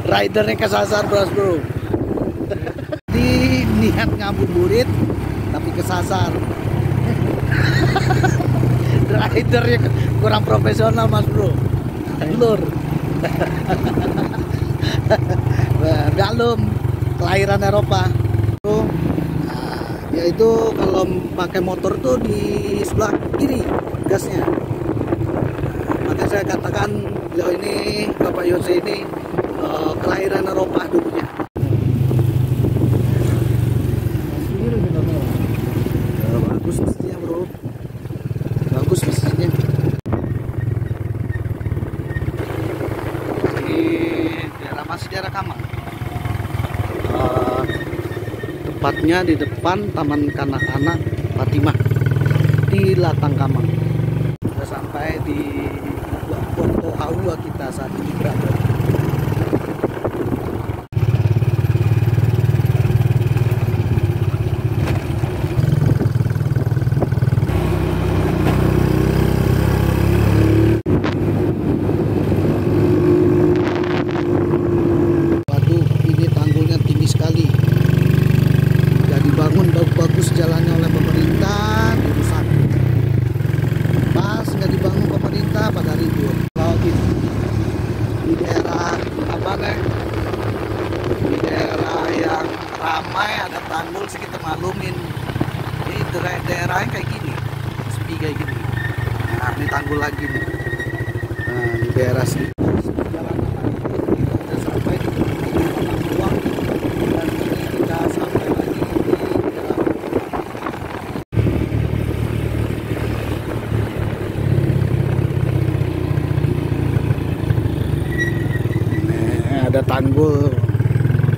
Ridernya kesasar bro. Di niat ngabuburit tapi kesasar. Ridernya kurang profesional mas bro. Lur. Galum kelahiran Eropa. Nah, yaitu kalau pakai motor tuh di sebelah kiri gasnya. Maka saya katakan beliau ini Bapak Yose ini kelahiran Eropa dulunya. Bagus mestinya bro, bagus mestinya. Di daerah masih daerah Kamang, tepatnya di depan Taman Kanak-kanak Fatimah di Latang Kamang. Sudah sampai di Porto Aua kita saat ini berada. Waduh, ini tanggulnya tinggi sekali. Sudah dibangun bagus-bagus jalannya oleh pemerintah, dirusak. Pas nggak dibangun pemerintah pada ribut. Kalau di daerah apa nih? Di daerah yang ramai ada tanggul sih kita maklumin. Ini daerahnya kayak gini, sepi kayak gini. Nah ini tanggul lagi nih. Nah di daerah sini. Jalan kita sampai di uang dan kita sampai lagi di dalam. Ada tanggul,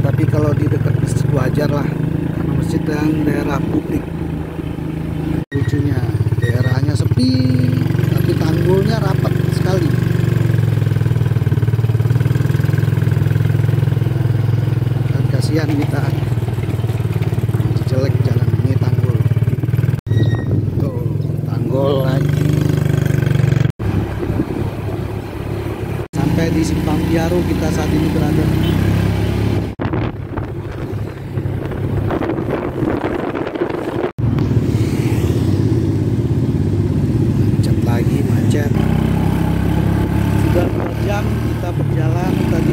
tapi kalau di dekat masjid wajar lah, karena masjid yang daerah publik. Lucunya daerahnya sepi, tapi tanggulnya rapat sekali. Dan kasihan kita jelek jalan ini tanggul. Tuh tanggul lagi. Sampai di Simpang Biaru kita saat ini berada. Macet lagi, macet. Sudah 2 jam kita berjalan tadi